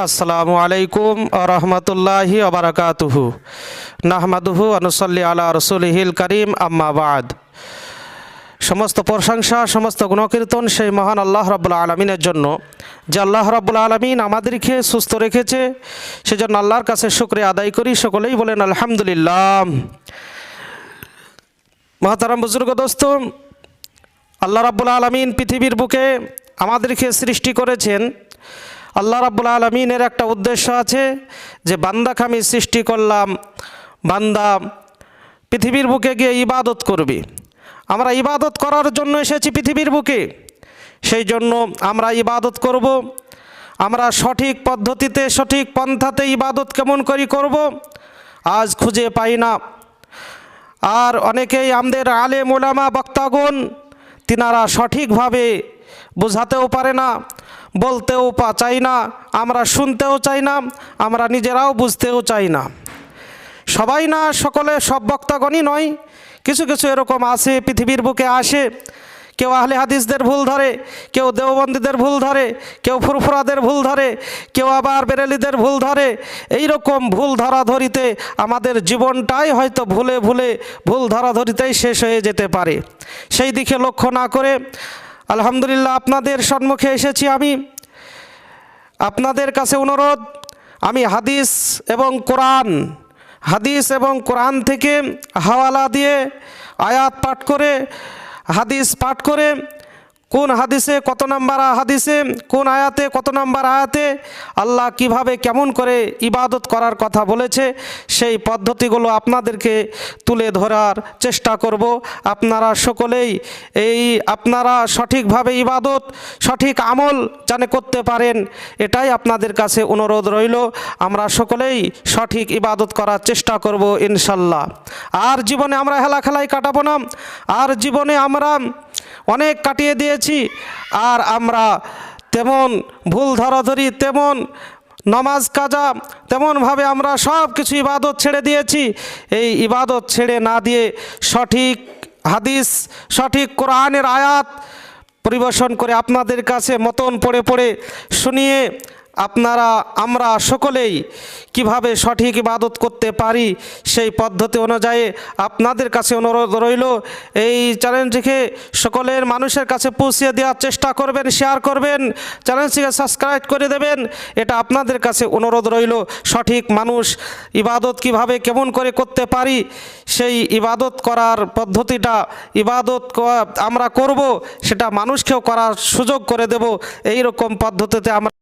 আসসালামু আলাইকুম রহমতুল্লাহি ওবারাকাতুহু নাহমাদুহু অনুসল্লি আলা রসুলিহিল করিম আম্মা বাদ। সমস্ত প্রশংসা সমস্ত গুণকীর্তন সেই মহান আল্লাহ রাব্বুল আলামিনের জন্য, যে আল্লাহ রাব্বুল আলামিন আমাদেরকে সুস্থ রেখেছে, সেজন্য আল্লাহর কাছে শুকরিয়া আদায় করি। সকলেই বলেন আলহামদুলিল্লাহ। মহতারাম বুজুর্গ দোস্ত, আল্লাহ রাব্বুল আলামিন পৃথিবীর বুকে আমাদেরকে সৃষ্টি করেছেন। আল্লাহ রাব্বুল আলামিনের একটা উদ্দেশ্য আছে, যে বান্দাকে আমি সৃষ্টি করলাম, বান্দা পৃথিবীর বুকে গিয়ে ইবাদত করবে। আমরা ইবাদত করার জন্য এসেছি পৃথিবীর বুকে, সেই জন্য আমরা ইবাদত করব। আমরা সঠিক পদ্ধতিতে সঠিক পন্থাতে ইবাদত কেমন করি করব আজ খুঁজে পাই না। আর অনেকেই আমাদের আলেম ওলামা বক্তাগণ তিনারা সঠিকভাবে বোঝাতেও পারে না, বলতেও চাই না, আমরা শুনতেও চাই না, আমরা নিজেরাও বুঝতেও চাই না। সবাই না, সকলে সব বক্তাগণই নয়, কিছু কিছু এরকম আছে পৃথিবীর বুকে আসে। কেউ আহলে হাদিসদের ভুল ধরে, কেউ দেওবন্দীদের ভুল ধরে, কেউ ফুরফুরাদের ভুল ধরে, কেউ আবার বেরেলিদের ভুল ধরে। এই রকম ভুল ধরাধরিতে আমাদের জীবনটাই হয়তো ভুলে ভুলে ভুল ধরাধরিতেই শেষ হয়ে যেতে পারে। সেই দিকে লক্ষ্য না করে আলহামদুলিল্লাহ আপনাদের সম্মুখে এসেছি। আমি আপনাদের কাছে অনুরোধ, আমি হাদিস এবং কোরআন থেকে হাওয়ালা দিয়ে আয়াত পাঠ করে, হাদিস পাঠ করে, কোন হাদিসে কত নাম্বার হাদিসে, কোন আয়াতে কত নাম্বার আয়াতে আল্লাহ কিভাবে কেমন করে ইবাদত করার কথা বলেছে, সেই পদ্ধতিগুলো আপনাদেরকে তুলে ধরার চেষ্টা করব। আপনারা সকলেই আপনারা সঠিকভাবে ইবাদত, সঠিক আমল জানে করতে পারেন, এটাই আপনাদের কাছে অনুরোধ রইল। আমরা সকলেই সঠিক ইবাদত করার চেষ্টা করব ইনশাল্লাহ। আর জীবনে আমরা হেলাখেলাই কাটাবো না। আর জীবনে আমরা অনেক কাটিয়ে দিয়েছি, আর আমরা তেমন ভুল ধরাধরি, তেমন নামাজ কাজা, তেমনভাবে আমরা সব কিছু ইবাদত ছেড়ে দিয়েছি। এই ইবাদত ছেড়ে না দিয়ে সঠিক হাদিস, সঠিক কোরআনের আয়াত পরিবেশন করে আপনাদের কাছে মতন পড়ে পড়ে শুনিয়ে আমরা সকলেই কিভাবে সঠিক ইবাদত করতে পারি সেই পদ্ধতি অনুযায়ী আপনাদের কাছে অনুরোধ রইল, এই চ্যানেলটিকে সকলের মানুষের কাছে পৌঁছে দেওয়ার চেষ্টা করবেন, শেয়ার করবেন, চ্যানেলটিকে সাবস্ক্রাইব করে দেবেন। এটা আপনাদের কাছে অনুরোধ রইল। সঠিক মানুষ ইবাদত কিভাবে কেমন করে করতে পারি সেই ইবাদত করার পদ্ধতিটা, ইবাদত আমরা করব সেটা মানুষকেও করার সুযোগ করে দেব। এই রকম পদ্ধতিতে আমরা